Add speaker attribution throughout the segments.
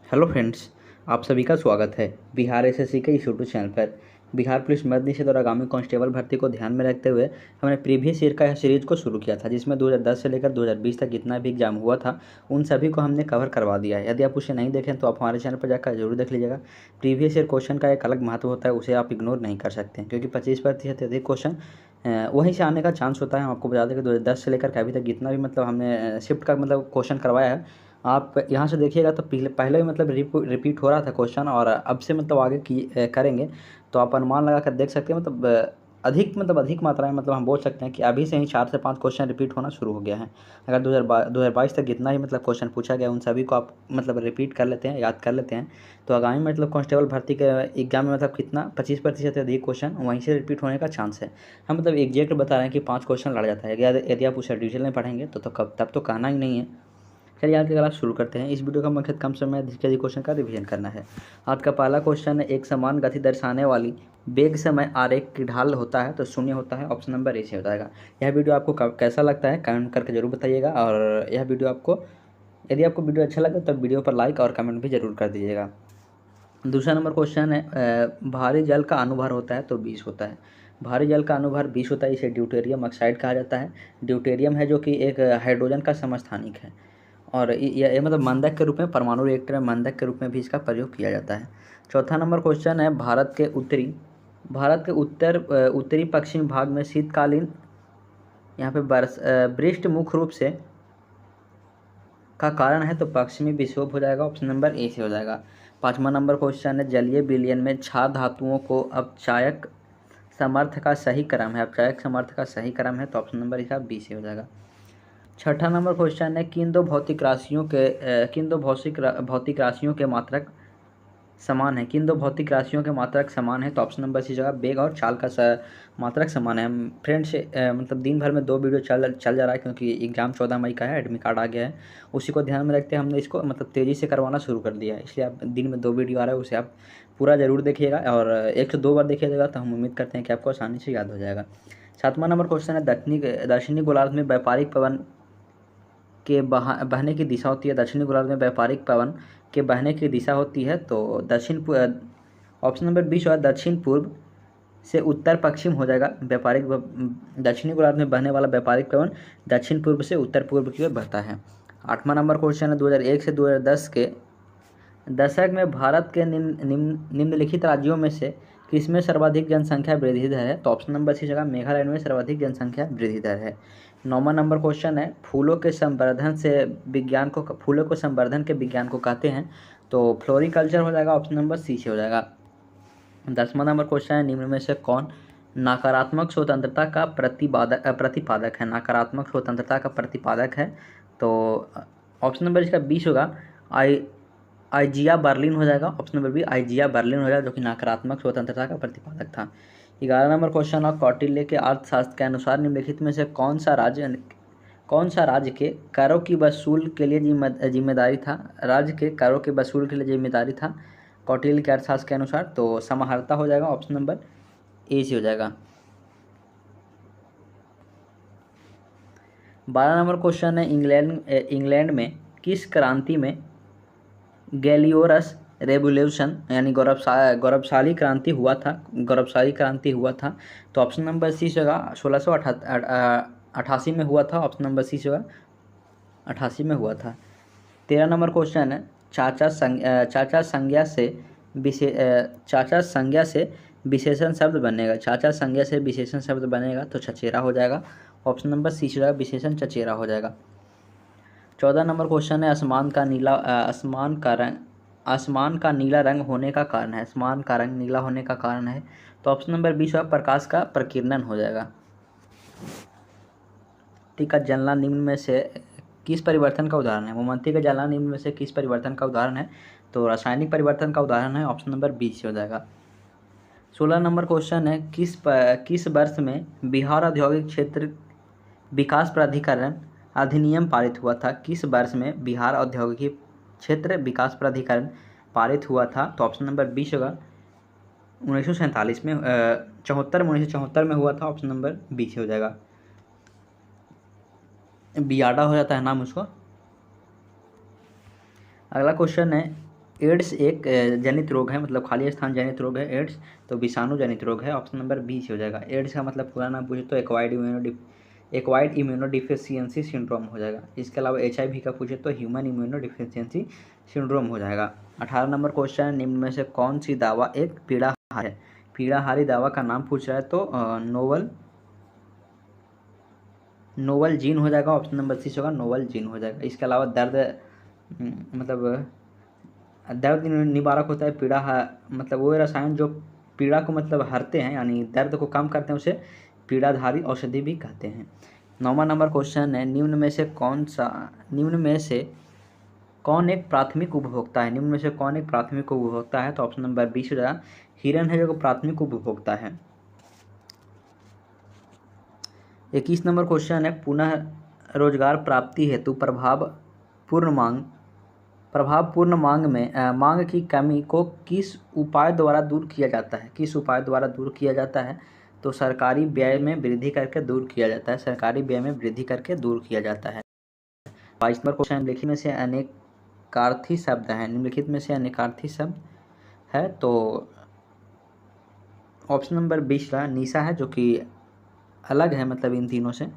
Speaker 1: Hello friends, आप सभी का स्वागत है बिहार एसएससी के इस यूट्यूब चैनल पर। बिहार पुलिस मध्य निषेध और आगामी कांस्टेबल भर्ती को ध्यान में रखते हुए हमने प्रीवियस ईयर का यह सीरीज को शुरू किया था, जिसमें 2010 से लेकर 2020 तक जितना भी एग्जाम हुआ था उन सभी को हमने कवर करवा दिया है। यदि आप उसे नहीं देखें तो आप हमारे चैनल पर जाकर जरूर देख लीजिएगा। प्रीवियस ईयर क्वेश्चन का एक अलग महत्व होता है, उसे आप इग्नोर नहीं कर सकते, क्योंकि 25% अधिक क्वेश्चन वहीं से आने का चांस होता है। हम आपको बता दें कि 2010 से लेकर अभी तक जितना भी हमने शिफ्ट का क्वेश्चन करवाया है, आप यहाँ से देखिएगा तो पहले भी रिपीट हो रहा था क्वेश्चन, और अब से आगे करेंगे तो आप अनुमान लगा कर देख सकते हैं। अधिक मात्रा में हम बोल सकते हैं कि अभी से ही 4 से 5 क्वेश्चन रिपीट होना शुरू हो गया है। अगर 2022 तक जितना ही क्वेश्चन पूछा गया उन सभी को आप रिपीट कर लेते हैं, याद कर लेते हैं, तो आगामी कांस्टेबल भर्ती के एग्जाम में कितना 25% से अधिक क्वेश्चन वहीं से रिपीट होने का चांस है। हम एग्जैक्ट बता रहे हैं कि 5 क्वेश्चन लड़ जाता है। यदि आप उसे डिटेल में पढ़ेंगे तो तब तो कहना ही नहीं है। चलिए आज की क्लास शुरू करते हैं। इस वीडियो का मकसद कम समय में अधिक से अधिक क्वेश्चन का रिवीजन करना है। आज का पहला क्वेश्चन है, एक समान गति दर्शाने वाली वेग समय आरेख की ढाल होता है तो शून्य होता है। ऑप्शन नंबर ए से हो जाएगा। यह वीडियो आपको कैसा लगता है कमेंट करके जरूर बताइएगा, और यह वीडियो यदि आपको वीडियो अच्छा लगे तो वीडियो पर लाइक और कमेंट भी जरूर कर दीजिएगा। दूसरा नंबर क्वेश्चन है, भारी जल का अनुभार होता है तो 20 होता है। भारी जल का अनुभार 20 होता है, इसे ड्यूटेरियम ऑक्साइड कहा जाता है। ड्यूटेरियम है जो कि एक हाइड्रोजन का समस्थानिक है, और ये मंदक के रूप में, परमाणु रिएक्टर में मंदक के रूप में भी इसका प्रयोग किया जाता है। चौथा नंबर क्वेश्चन है, भारत के उत्तरी पश्चिमी भाग में शीतकालीन यहाँ पे वृष्टि मुख्य रूप से का कारण है तो पश्चिमी विक्षोभ हो जाएगा। ऑप्शन नंबर ए से हो जाएगा। पाँचवा नंबर क्वेश्चन है, जलीय विलयन में क्षार धातुओं को अपचायक समर्थ का सही क्रम है। अपचायक समर्थ का सही क्रम है तो ऑप्शन नंबर इसका बी से हो जाएगा। छठा नंबर क्वेश्चन है, किन दो भौतिक राशियों के मात्रक समान है। किन दो भौतिक राशियों के मात्रक समान है तो ऑप्शन नंबर सी जगह वेग और चाल का मात्रक समान है। फ्रेंड्स, दिन भर में 2 वीडियो चल जा रहा है, क्योंकि एग्जाम 14 मई का है, एडमिट कार्ड आ गया है। उसी को ध्यान में रखते हमने इसको तेज़ी से करवाना शुरू कर दिया है, इसलिए आप दिन में 2 वीडियो आ रहा है, उसे आप पूरा ज़रूर देखिएगा, और 1 से 2 बार देखिएगा तो हम उम्मीद करते हैं कि आपको आसानी से याद हो जाएगा। 7वां नंबर क्वेश्चन है, दक्षिणी गोलार्ध में व्यापारिक पवन के बहने की दिशा होती है। दक्षिणी गोलार्ध में व्यापारिक पवन के बहने की दिशा होती है तो ऑप्शन नंबर बी जो है दक्षिण पूर्व से उत्तर पश्चिम हो जाएगा। दक्षिणी गोलार्ध में बहने वाला व्यापारिक पवन दक्षिण पूर्व से उत्तर पूर्व की ओर बहता है। 8वां नंबर क्वेश्चन है, 2001 से 2010 के दशक में भारत के निम्नलिखित राज्यों में से किसमें सर्वाधिक जनसंख्या वृद्धि दर है तो ऑप्शन नंबर सी जगह मेघालय में सर्वाधिक जनसंख्या वृद्धि दर है। 9वां नंबर क्वेश्चन है, फूलों को संवर्धन के विज्ञान को कहते हैं तो फ्लोरिकल्चर हो जाएगा। ऑप्शन नंबर सी से हो जाएगा। 10वां नंबर क्वेश्चन है, निम्न में से कौन नकारात्मक स्वतंत्रता का प्रतिपादक है। नकारात्मक स्वतंत्रता का प्रतिपादक है तो ऑप्शन नंबर इसका 20 होगा, आइजिया बर्लिन हो जाएगा। ऑप्शन नंबर बी आइजिया बर्लिन हो जाएगा, जो कि नकारात्मक स्वतंत्रता का प्रतिपादक था। 11 नंबर क्वेश्चन है, कौटिल्य के अर्थशास्त्र के अनुसार निम्नलिखित में से कौन सा राज्य के करों की वसूल के लिए जिम्मेदारी था। कौटिल्य के अर्थशास्त्र के अनुसार तो समाहर्ता हो जाएगा। ऑप्शन नंबर ए से हो जाएगा। 12 नंबर क्वेश्चन है, इंग्लैंड में किस क्रांति में गैलियोरस रेवोल्यूशन यानी गौरवशाली क्रांति हुआ था तो ऑप्शन नंबर सी से होगा 1688 में हुआ था। ऑप्शन नंबर सी से होगा 88 में हुआ था। 13 नंबर क्वेश्चन है, चाचा संज्ञा से विशेषण शब्द बनेगा तो चचेरा हो जाएगा। ऑप्शन नंबर सी से विशेषण चचेरा हो जाएगा। 14 नंबर क्वेश्चन है, आसमान का नीला रंग होने का कारण है। आसमान का रंग नीला होने का कारण है तो ऑप्शन नंबर 20 प्रकाश का प्रकीर्णन हो जाएगा। मोमबत्ती का जलना निम्न में से किस परिवर्तन का उदाहरण है। मोमबत्ती का जलना निम्न में से किस परिवर्तन का उदाहरण है तो रासायनिक परिवर्तन का उदाहरण है। ऑप्शन नंबर 20 हो जाएगा। 16 नंबर क्वेश्चन है, किस वर्ष में बिहार औद्योगिक क्षेत्र विकास प्राधिकरण अधिनियम पारित हुआ था। किस वर्ष में बिहार औद्योगिक क्षेत्र विकास प्राधिकरण पारित हुआ था तो ऑप्शन नंबर 20 होगा 1947 में 1974 में हुआ था। ऑप्शन नंबर 20 हो जाएगा। बियाडा हो जाता है नाम उसको। अगला क्वेश्चन है, एड्स एक जनित रोग है, मतलब खाली स्थान जनित रोग है एड्स, तो विषाणु जनित रोग है। ऑप्शन नंबर बी से हो जाएगा। एड्स का मतलब पूरा नाम पूछे तो एक्वायर्ड इम्यूनोडिफिशियंसी सिंड्रोम हो जाएगा। इसके अलावा HIV का पूछे तो ह्यूमन इम्यूनोडिफिशियंसी सिंड्रोम हो जाएगा। 18 नंबर क्वेश्चन, निम्न में से कौन सी दवा एक पीड़ाहार है? पीड़ाहारी दवा का नाम पूछ रहा है तो नोवल जीन हो जाएगा। ऑप्शन नंबर सी होगा, नोवल जीन हो जाएगा। इसके अलावा मतलब दर्द निवारक होता है पीड़ा, मतलब वो रसायन जो पीड़ा को मतलब हरते हैं, यानी दर्द को कम करते हैं, उसे पीड़ाधारी औषधि भी कहते हैं। 9वां नंबर क्वेश्चन है, निम्न में से कौन एक प्राथमिक उपभोक्ता है? निम्न में से कौन एक प्राथमिक उपभोक्ता है? तो ऑप्शन नंबर 20 हो जाएगा, हिरन है जो प्राथमिक उपभोक्ता है। 21 नंबर क्वेश्चन है, पुनः रोजगार प्राप्ति हेतु प्रभावपूर्ण मांग की कमी को किस उपाय द्वारा दूर किया जाता है? किस उपाय द्वारा दूर किया जाता है? तो सरकारी व्यय में वृद्धि करके दूर किया जाता है। सरकारी व्यय में वृद्धि करके दूर किया जाता है। 22 नंबर क्वेश्चन, निम्नलिखित में से अनेकार्थी शब्द है। निम्नलिखित में से अनेकार्थी शब्द है तो ऑप्शन नंबर 20 का निशा है, जो कि अलग है मतलब इन तीनों से।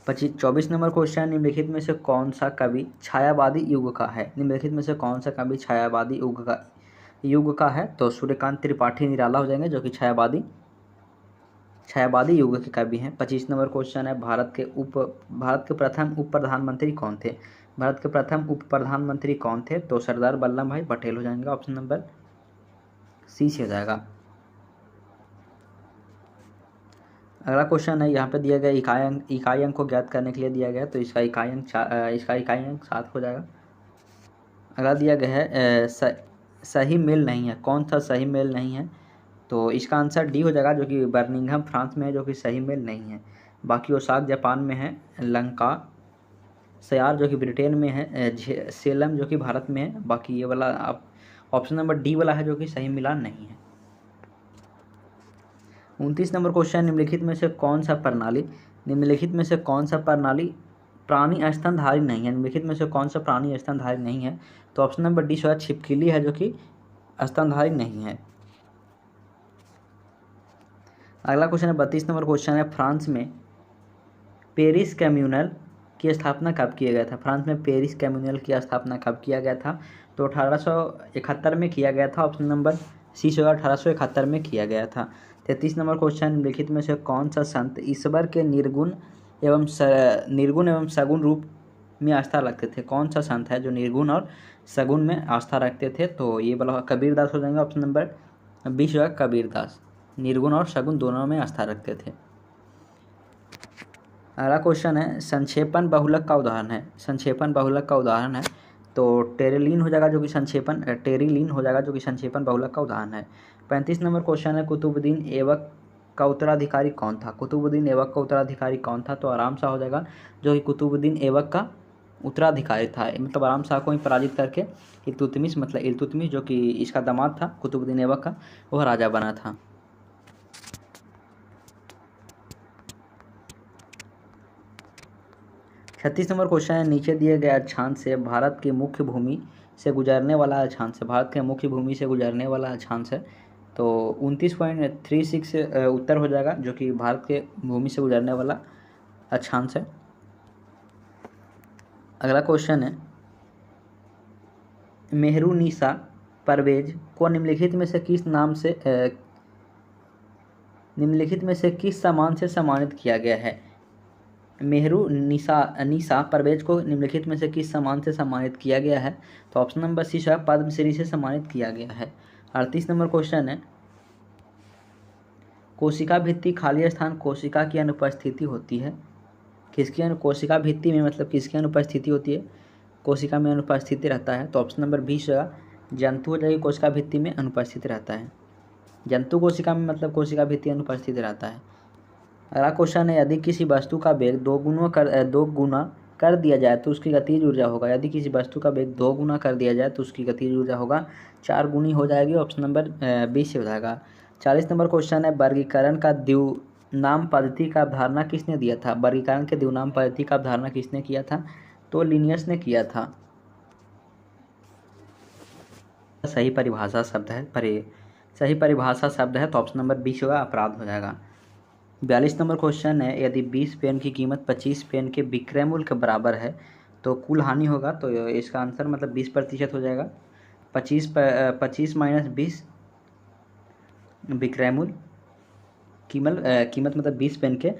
Speaker 1: 24 नंबर क्वेश्चन, निम्नलिखित में से कौन सा कवि छायावादी युग का है? निम्नलिखित में से कौन सा कवि छायावादी युग का है? तो सूर्यकांत त्रिपाठी निराला हो जाएंगे, जो कि छायावादी युग के कवि हैं। 25 नंबर क्वेश्चन है, भारत के प्रथम उप प्रधानमंत्री कौन थे? भारत के प्रथम उप प्रधानमंत्री कौन थे? तो सरदार वल्लभ भाई पटेल हो जाएंगे। ऑप्शन नंबर सी से हो जाएगा। अगला क्वेश्चन है, यहाँ पे दिया गया इकाई अंक को ज्ञात करने के लिए दिया गया है, तो इसका इकाई अंक 7 हो जाएगा। अगला दिया गया है सही मेल नहीं है। कौन सा सही मेल नहीं है? तो इसका आंसर डी हो जाएगा, जो कि बर्मिंघम फ्रांस में है, जो कि सही मेल नहीं है। बाकी ओसाक जापान में है, लंका सयार जो कि ब्रिटेन में है, सेलम जो कि भारत में है। बाकी ये वाला आप ऑप्शन नंबर डी वाला है, जो कि सही मिलान नहीं है। 29 नंबर क्वेश्चन, निम्नलिखित में से कौन सा प्रणाली प्राणी स्तनधारी नहीं है? निम्नलिखित में से कौन सा प्राणी स्तनधारी नहीं है? तो ऑप्शन नंबर डी शायद छिपकली है, जो कि स्तनधारी नहीं है। अगला क्वेश्चन है 32 नंबर क्वेश्चन है, फ्रांस में पेरिस कम्युनल की स्थापना कब किया गया था? फ्रांस में पेरिस कम्युनल की स्थापना कब किया गया था? तो 1871 में किया गया था। ऑप्शन नंबर सी से 1871 में किया गया था। 33 नंबर क्वेश्चन, निम्नलिखित में से कौन सा संत ईश्वर के निर्गुण एवं सगुण रूप में आस्था रखते थे? कौन सा संत है जो निर्गुण और सगुण में आस्था रखते थे? तो ये वाला कबीरदास हो जाएंगे। ऑप्शन नंबर 20 होगा कबीरदास, निर्गुण और सगुण दोनों में आस्था रखते थे। अगला क्वेश्चन है, संक्षेपण बहुलक का उदाहरण है। संक्षेपण बहुलक का उदाहरण है तो टेरिलीन हो जाएगा, जो कि संक्षेपण बहुलक का उदाहरण है। 35 नंबर क्वेश्चन है, कुतुबुद्दीन ऐबक का उत्तराधिकारी कौन था? कुतुबुद्दीन ऐबक का उत्तराधिकारी कौन था? तो आराम शाह हो जाएगा, जो कि कुतुबुद्दीन ऐबक का उत्तराधिकारी था। मतलब आराम शाह को ही पराजित करके इल्तुतमिश जो कि इसका दामाद था कुतुबुद्दीन ऐबक का, वह राजा बना था। 36 नंबर क्वेश्चन है, नीचे दिए गए अक्षांश से भारत के मुख्य भूमि से गुजरने वाला अक्षांश है। तो 29.36 उत्तर हो जाएगा, जो कि भारत के भूमि से गुजरने वाला अक्षांश है। अगला क्वेश्चन है, मेहरुनिसा परवेज को निम्नलिखित में से किस सम्मान से सम्मानित किया गया है? मेहरुनिसा परवेज को निम्नलिखित में से किस सम्मान से सम्मानित किया गया है? तो ऑप्शन नंबर सी है, पद्मश्री से सम्मानित किया गया है। 38 नंबर क्वेश्चन है, कोशिका भित्ति खाली स्थान कोशिका की अनुपस्थिति होती है। कोशिका भित्ति में मतलब किसकी अनुपस्थिति होती है? कोशिका में अनुपस्थिति रहता है। तो ऑप्शन नंबर 20 जंतु हो जाएगी, कोशिका भित्ति में अनुपस्थित रहता है। जंतु कोशिका में मतलब कोशिका भित्ति अनुपस्थित रहता है। अगला क्वेश्चन है, यदि किसी वस्तु का वेग 2 गुना कर दिया जाए तो उसकी गतिज ऊर्जा होगा। यदि किसी वस्तु का वेग 2 गुना कर दिया जाए तो उसकी गतिज ऊर्जा होगा 4 गुनी हो जाएगी। ऑप्शन नंबर 20 से हो जाएगा। 40 नंबर क्वेश्चन है, वर्गीकरण का द्विनाम पद्धति का अवधारणा किसने दिया था? वर्गीकरण के द्विनाम पद्धति का अवधारणा किसने किया था? तो लिनियस ने किया था। सही परिभाषा शब्द है सही परिभाषा शब्द है तो ऑप्शन नंबर 20 होगा, अपराध हो जाएगा। 42 नंबर क्वेश्चन है, यदि 20 पेन की कीमत 25 पेन के विक्रय मूल्य के बराबर है तो कुल हानि होगा, तो इसका आंसर मतलब 20% हो जाएगा। 25 माइनस 20 विक्रय मूल्य, कीमत मतलब 20 पेन के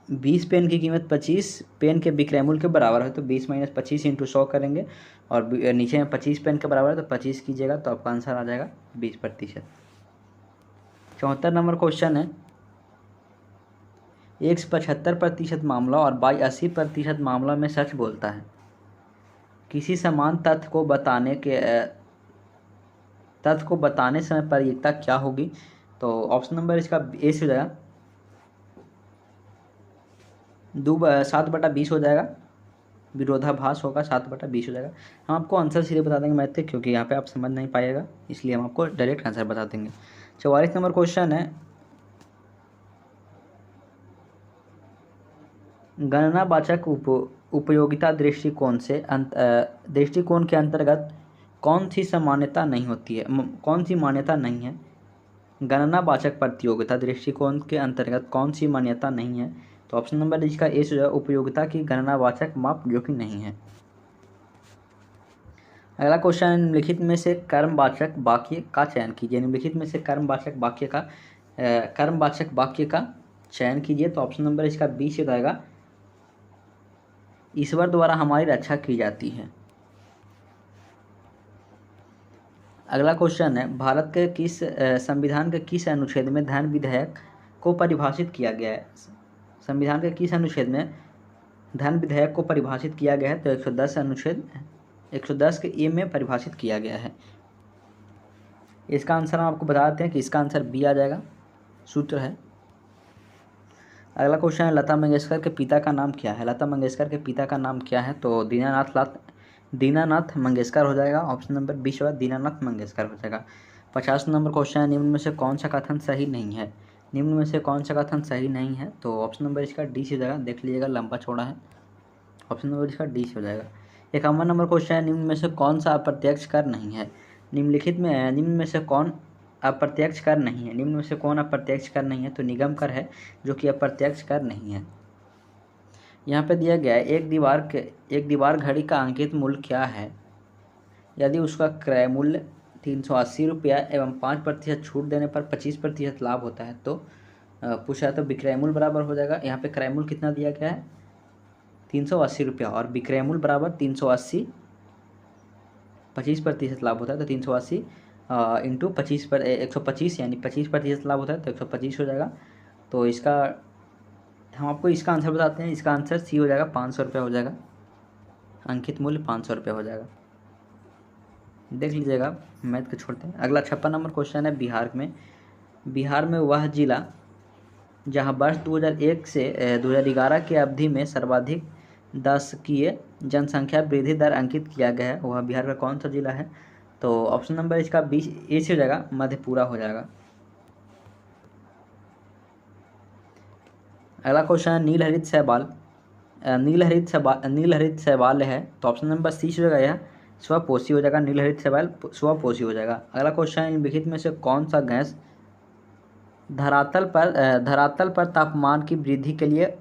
Speaker 1: 20 पेन की कीमत 25 पेन के विक्रय मूल्य के बराबर है, तो 20 माइनस 25 इंटू 100 करेंगे और नीचे में 25 पेन के बराबर है तो 25 कीजिएगा तो आपका आंसर आ जाएगा 20%। 74 नंबर क्वेश्चन है, X 75% मामला और Y 80% मामला में सच बोलता है। किसी समान तथ्य को बताने समय प्रयोज्यता क्या होगी, तो ऑप्शन नंबर इसका ए से हो जाएगा, 7/20 हो जाएगा, विरोधाभास होगा, 7/20 हो जाएगा। हम आपको आंसर सीधे बता देंगे मैथ से, क्योंकि यहाँ पे आप समझ नहीं पाइएगा, इसलिए हम आपको डायरेक्ट आंसर बता देंगे। 44 नंबर क्वेश्चन है, गणनावाचक उपयोगिता दृष्टिकोण के अंतर्गत कौन सी मान्यता नहीं है। गणनावाचक प्रतियोगिता दृष्टिकोण के अंतर्गत कौन सी मान्यता नहीं है, तो ऑप्शन नंबर इसका ए जो है, उपयोगिता की गणनावाचक माप जो कि नहीं है। अगला क्वेश्चन है, निम्नलिखित में से कर्मवाचक वाक्य का चयन कीजिए। निम्नलिखित में से कर्मवाचक वाक्य का चयन कीजिए, तो ऑप्शन नंबर इसका बी से जाएगा, ईश्वर द्वारा हमारी रक्षा की जाती है। अगला क्वेश्चन है, भारत के किस संविधान के किस अनुच्छेद में धन विधेयक को परिभाषित किया गया है। संविधान के किस अनुच्छेद में धन विधेयक को परिभाषित किया गया है, तो 110 अनुच्छेद 110 के ए में परिभाषित किया गया है। इसका आंसर हम आपको बता देते हैं कि इसका आंसर बी आ जाएगा, सूत्र है। अगला क्वेश्चन है, लता मंगेशकर के पिता का नाम क्या है। लता मंगेशकर के पिता का नाम क्या है, तो दीनानाथ मंगेशकर हो जाएगा, ऑप्शन नंबर बी होगा, दीनानाथ मंगेशकर हो जाएगा। 50 नंबर क्वेश्चन है, निम्न में से कौन सा कथन सही नहीं है। निम्न में से कौन सा कथन सही नहीं है, तो ऑप्शन नंबर इसका डी से हो जाएगा, देख लीजिएगा लंबा चौड़ा है, ऑप्शन नंबर इसका डी से हो जाएगा। 51 नंबर क्वेश्चन है, निम्न में से कौन सा अप्रत्यक्ष कर नहीं है। निम्न में से कौन अप्रत्यक्ष कर नहीं है। निम्न में से कौन अप्रत्यक्ष कर नहीं है, तो निगम कर है जो कि अप्रत्यक्ष कर नहीं है। यहाँ पे दिया गया है, एक दीवार घड़ी का अंकित मूल्य क्या है, यदि उसका क्रय मूल्य 380 रुपया एवं 5% छूट देने पर 25% लाभ होता है, तो पूछा है तो विक्रय मूल्य बराबर हो जाएगा। यहाँ पे क्रय मूल्य कितना दिया गया है, 380 रुपया, और विक्रय मूल्य बराबर 380, 25% लाभ होता है तो 380 इंटू 25 पर 125, यानी 25% लाभ होता है तो 125 हो जाएगा। तो इसका हम आपको इसका आंसर बताते हैं, इसका आंसर सी हो जाएगा, 500 रुपया हो जाएगा, अंकित मूल्य 500 रुपया हो जाएगा। देख लीजिएगा, मैथ को छोड़ते हैं। अगला 56 नंबर क्वेश्चन है, बिहार में वह जिला जहां वर्ष 2001 से 2011 की अवधि में सर्वाधिक दशकीय जनसंख्या वृद्धि दर अंकित किया गया है, वह बिहार का कौन सा जिला है, तो ऑप्शन नंबर इसका बी ए से हो जाएगा, मधेपुरा हो जाएगा। अगला क्वेश्चन है, नीलहरित शैवाल है, तो ऑप्शन नंबर सी से हो जाएगा, स्वपोषी हो जाएगा, नीलहरित शैवाल स्वपोषी हो जाएगा। अगला क्वेश्चन है, निम्नलिखित में से कौन सा गैस धरातल पर तापमान की वृद्धि के लिए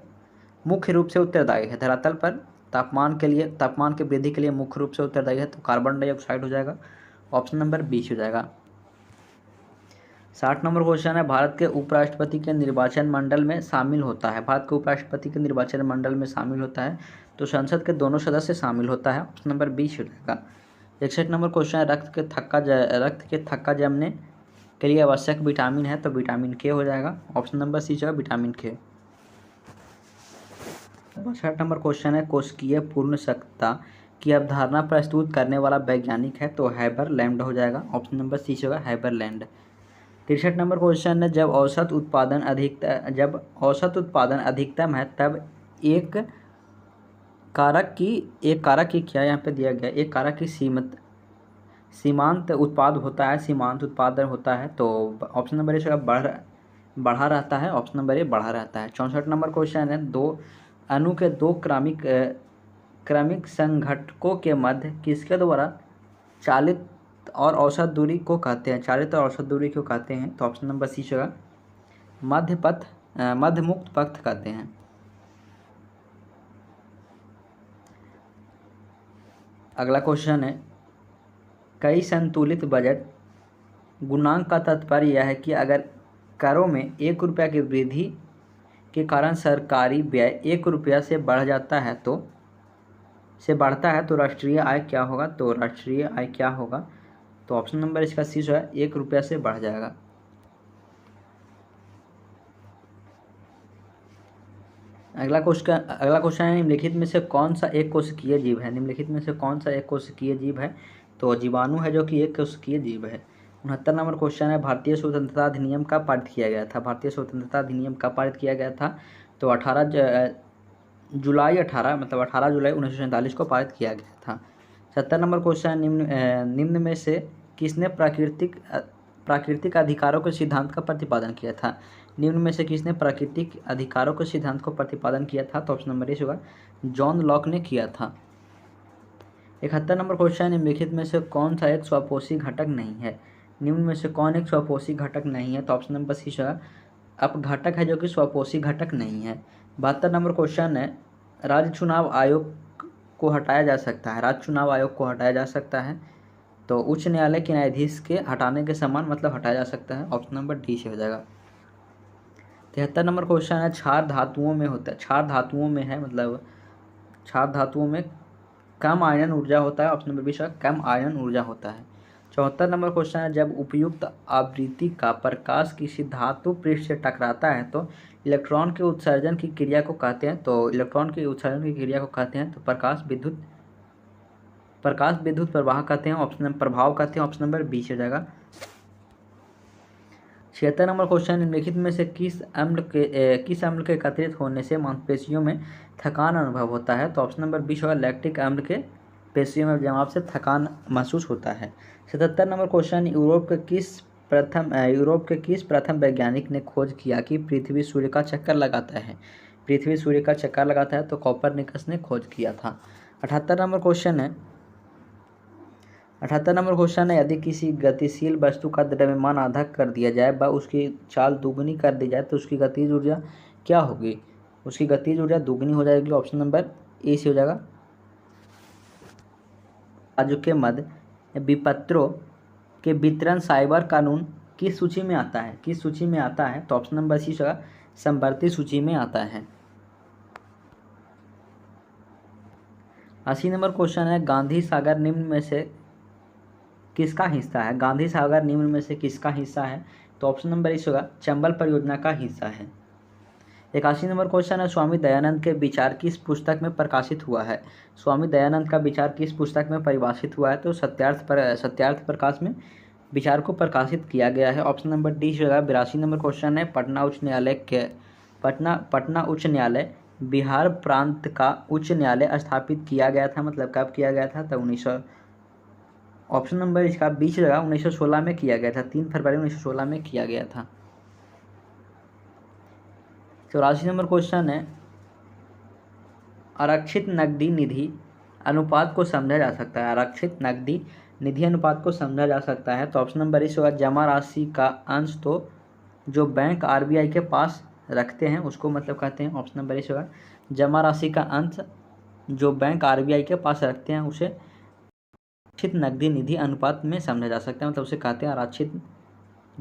Speaker 1: मुख्य रूप से उत्तरदायी है। धरातल पर तापमान के वृद्धि के लिए मुख्य रूप से उत्तरदायी है, तो कार्बन डाइऑक्साइड हो जाएगा, ऑप्शन नंबर बी हो जाएगा। 60 नंबर क्वेश्चन है, भारत के उपराष्ट्रपति के निर्वाचन मंडल में शामिल होता है। भारत के उपराष्ट्रपति के निर्वाचन मंडल में शामिल होता है, तो संसद के दोनों सदस्य शामिल होता है, ऑप्शन नंबर बी हो जाएगा। 61 नंबर क्वेश्चन है, रक्त के थक्का जमने के लिए आवश्यक विटामिन है, तो विटामिन के हो जाएगा, ऑप्शन नंबर सी जो है विटामिन के। 62 नंबर क्वेश्चन है, कोशिकीय पूर्णशक्तता की अवधारणा प्रस्तुत करने वाला वैज्ञानिक है, तो हैबरलैंड हो जाएगा, ऑप्शन नंबर सी होगा हैबरलैंड। 63 नंबर क्वेश्चन है, जब औसत उत्पादन अधिकतम है तब एक कारक की क्या यहाँ पे दिया गया, एक कारक की सीमांत उत्पादन होता है, तो ऑप्शन नंबर ए बढ़ा रहता है, ऑप्शन नंबर ए बढ़ा रहता है। 64 नंबर क्वेश्चन है, दो अणु के दो क्रमिक संघटकों के मध्य चालित और औसत दूरी को कहते हैं? चालित और औसत दूरी को कहते हैं? तो ऑप्शन नंबर सी होगा मध्य मुक्त पथ कहते हैं। अगला क्वेश्चन है, कई संतुलित बजट गुणांक का तात्पर्य यह है कि अगर करों में 1 रुपया की वृद्धि के कारण सरकारी व्यय 1 रुपया से बढ़ता है तो राष्ट्रीय आय क्या होगा? तो राष्ट्रीय आय क्या होगा? तो ऑप्शन नंबर इसका सी जो है 1 रुपया से बढ़ जाएगा। अगला क्वेश्चन है, निम्नलिखित में से कौन सा एक कोशिकीय जीव है? निम्नलिखित में से कौन सा एक कोशिकीय जीव है? तो जीवाणु है, जो कि एक कोशिकीय जीव है। 69 नंबर क्वेश्चन है, भारतीय स्वतंत्रता अधिनियम कब पारित किया गया था? भारतीय स्वतंत्रता अधिनियम कब पारित किया गया था? तो 18 जुलाई 1947 को पारित किया गया था। 70 नंबर क्वेश्चन, निम्न में से किसने प्राकृतिक अधिकारों के सिद्धांत का प्रतिपादन किया था? निम्न में से किसने प्राकृतिक अधिकारों के सिद्धांत को प्रतिपादन किया था? तो ऑप्शन नंबर ए होगा जॉन लॉक ने किया था। 71 नंबर क्वेश्चन, निम्नलिखित में से कौन सा एक स्वपोषी घटक नहीं है? निम्न में से कौन एक स्वपोषी घटक नहीं है? तो ऑप्शन नंबर सी होगा अपघटक है, जो कि स्वपोषी घटक नहीं है। 72 नंबर क्वेश्चन है, राज्य चुनाव आयोग को हटाया जा सकता है? राज्य चुनाव आयोग को हटाया जा सकता है तो उच्च न्यायालय के न्यायाधीश के हटाने के समान, मतलब हटाया जा सकता है। ऑप्शन नंबर डी से हो जाएगा। 73 नंबर क्वेश्चन है, क्षार धातुओं में होता है, क्षार धातुओं में है, मतलब क्षार धातुओं में कम आयरन ऊर्जा होता है। ऑप्शन नंबर बी कम आयरन ऊर्जा होता है। 74 नंबर क्वेश्चन है, जब उपयुक्त आवृत्ति का प्रकाश किसी धातु पृष्ठ से टकराता है तो इलेक्ट्रॉन के उत्सर्जन की क्रिया को कहते हैं? तो इलेक्ट्रॉन के उत्सर्जन की क्रिया को कहते हैं तो प्रकाश विद्युत प्रवाह कहते हैं। ऑप्शन नंबर प्रभाव कहते हैं। ऑप्शन नंबर बी से हो जाएगा। 76 नंबर क्वेश्चन, निम्नलिखित में से किस अम्ल के एकत्रित होने से मांसपेशियों में थकान अनुभव होता है? तो ऑप्शन नंबर बी होगा लैक्टिक अम्ल के पेशियों में जमाव से थकान महसूस होता है। 77 नंबर क्वेश्चन, यूरोप के किस प्रथम वैज्ञानिक ने खोज किया कि पृथ्वी सूर्य का चक्कर लगाता है? पृथ्वी सूर्य का चक्कर लगाता है तो कोपरनिकस ने खोज किया था। 78 नंबर क्वेश्चन है, यदि किसी गतिशील वस्तु का द्रव्यमान आधा कर दिया जाए व उसकी चाल दुगनी कर दी जाए तो उसकी गतिज ऊर्जा क्या होगी? उसकी गतिज ऊर्जा दुगनी हो जाएगी। ऑप्शन नंबर ए से हो जाएगा। राज्यों के मध्य विपत्रों के वितरण साइबर कानून किस सूची में आता है? किस सूची में आता है? तो ऑप्शन नंबर सी होगा समवर्ती सूची में आता है। 80 नंबर क्वेश्चन है, गांधी सागर निम्न में से किसका हिस्सा है? गांधी सागर निम्न में से किसका हिस्सा है? तो ऑप्शन नंबर इस होगा चंबल परियोजना का हिस्सा है। 81 नंबर क्वेश्चन है, स्वामी दयानंद के विचार किस पुस्तक में प्रकाशित हुआ है? स्वामी दयानंद का विचार किस पुस्तक में परिभाषित हुआ है? तो सत्यार्थ प्रकाश में विचार को प्रकाशित किया गया है। ऑप्शन नंबर डी होगा। 82 नंबर क्वेश्चन है, पटना उच्च न्यायालय बिहार प्रांत का उच्च न्यायालय स्थापित किया गया था, मतलब कब किया गया था? तो ऑप्शन नंबर इसका 20 जगह 1916 में किया गया था। 3 फरवरी 1916 में किया गया था। 84 नंबर क्वेश्चन है, आरक्षित नकदी निधि अनुपात को समझा जा सकता है? आरक्षित नकदी निधि अनुपात को समझा जा सकता है तो ऑप्शन नंबर इस होगा जमा राशि का अंश तो जो बैंक आरबीआई के पास रखते हैं उसको मतलब कहते हैं। ऑप्शन नंबर इस होगा जमा राशि का अंश जो बैंक आरबीआई के पास रखते हैं उसे आरक्षित नकदी निधि अनुपात में समझा जा सकता है, मतलब उसे कहते हैं आरक्षित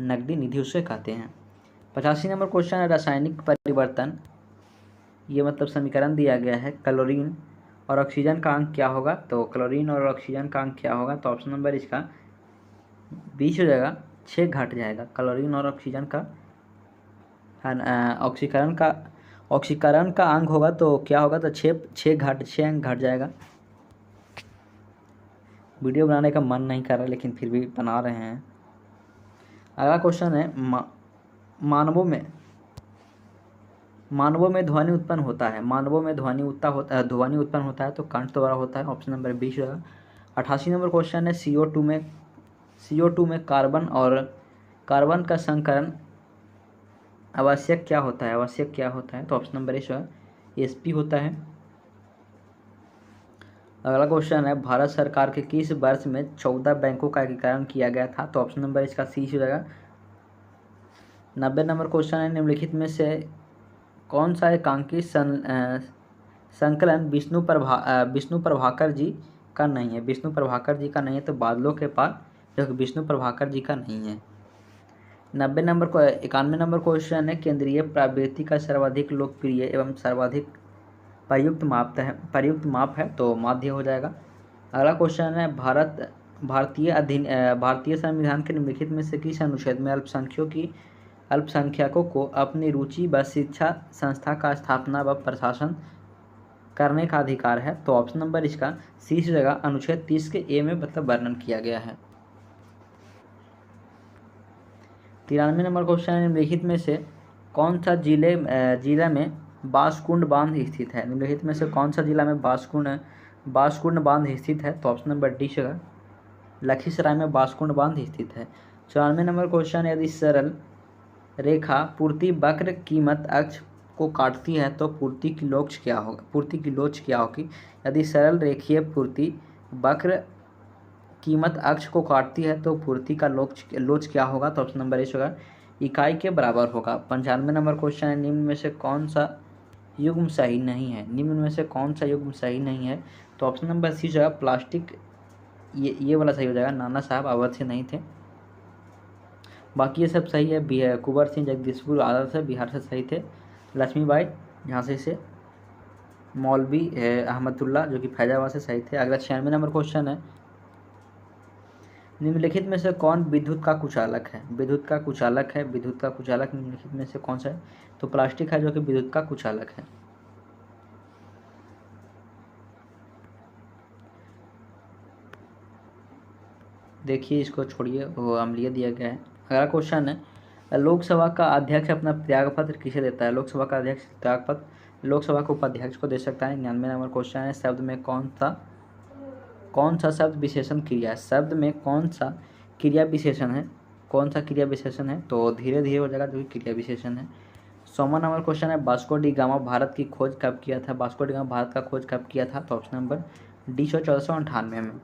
Speaker 1: नकदी निधि, उसे कहते हैं। 85 नंबर क्वेश्चन है, रासायनिक परिवर्तन, ये मतलब समीकरण दिया गया है, क्लोरीन और ऑक्सीजन का अंक क्या होगा? तो क्लोरीन और ऑक्सीजन का अंक क्या होगा? तो ऑप्शन नंबर इसका 20 हो जाएगा, 6 घट जाएगा। क्लोरीन और ऑक्सीजन का ऑक्सीकरण का अंक होगा तो क्या होगा? तो 6 अंक घट जाएगा। वीडियो बनाने का मन नहीं कर रहा लेकिन फिर भी बना रहे हैं। अगला क्वेश्चन है, मानवों में ध्वनि उत्पन्न होता है? मानवों में ध्वनि उत्पन्न होता है तो कंठ द्वारा होता है। ऑप्शन नंबर 20 होगा। 88 नंबर क्वेश्चन है, CO2 में कार्बन का संकरण आवश्यक क्या होता है? तो ऑप्शन नंबर इस होगा sp होता है। अगला क्वेश्चन है, भारत सरकार के किस वर्ष में 14 बैंकों का एकीकरण किया गया था? तो ऑप्शन नंबर इसका सी हो जाएगा। 90 नंबर क्वेश्चन है, निम्नलिखित में से कौन सा एकांकी संकलन विष्णु प्रभाकर जी का नहीं है? विष्णु प्रभाकर जी का नहीं है, तो बादलों के पार जो कि विष्णु प्रभाकर जी का नहीं है। 91 नंबर क्वेश्चन है, केंद्रीय प्रवृत्ति का सर्वाधिक लोकप्रिय एवं सर्वाधिक प्रयुक्त माप है, तो माध्य हो जाएगा। अगला क्वेश्चन है, भारतीय संविधान के निम्नलिखित में से किस अनुच्छेद में अल्पसंख्यकों को अपनी रुचि व शिक्षा संस्था का स्थापना व प्रशासन करने का अधिकार है? तो ऑप्शन नंबर इसका सी से जगह अनुच्छेद 30 के ए में मतलब वर्णन किया गया है। 93 नंबर क्वेश्चन है, निम्नलिखित में से कौन सा जिले में बांसकुंड बांध स्थित है? निम्नलिखित में से कौन सा जिला में बांसकुंड बांध स्थित है? तो ऑप्शन नंबर डी से लखीसराय में बांसकुंड बांध स्थित है। 94 नंबर क्वेश्चन, यदि सरल रेखा पूर्ति वक्र कीमत अक्ष को काटती है तो पूर्ति की लोच क्या होगी? यदि सरल रेखीय पूर्ति वक्र कीमत अक्ष को काटती है तो पूर्ति का लोच क्या होगा? तो ऑप्शन नंबर ए होगा, इकाई के बराबर होगा। 95 नंबर क्वेश्चन है, निम्न में से कौन सा युग्म सही नहीं है? तो ऑप्शन नंबर सी जो है प्लास्टिक, ये वाला सही हो जाएगा। नाना साहब अवध से नहीं थे, बाकी ये सब सही है। कुंवर सिंह जगदीशपुर आदर से बिहार से सही थे। लक्ष्मीबाई झांसी से, मौलवी अहमदुल्ला जो कि फैजाबाद से सही थे। अगला 96 नंबर क्वेश्चन है, निम्नलिखित में से कौन विद्युत का कुचालक है? विद्युत का कुचालक निम्नलिखित में से कौन सा है? तो प्लास्टिक है जो कि विद्युत का कुचालक है। देखिए, इसको छोड़िए, वो अम्लीय दिया गया है। अगला क्वेश्चन है, लोकसभा का अध्यक्ष अपना त्यागपत्र किसे देता है? लोकसभा का अध्यक्ष त्यागपत्र लोकसभा के उपाध्यक्ष को दे सकता है। 99 नंबर क्वेश्चन है, शब्द में कौन सा शब्द विशेषण क्रिया है? शब्द में कौन सा क्रिया विशेषण है? तो धीरे धीरे हो जाएगा, जो कि क्रिया विशेषण है। 100 नंबर क्वेश्चन है, वास्को डी गामा भारत की खोज कब किया था? वास्को डी गामा भारत का खोज कब किया था? तो ऑप्शन नंबर डी 1498 में।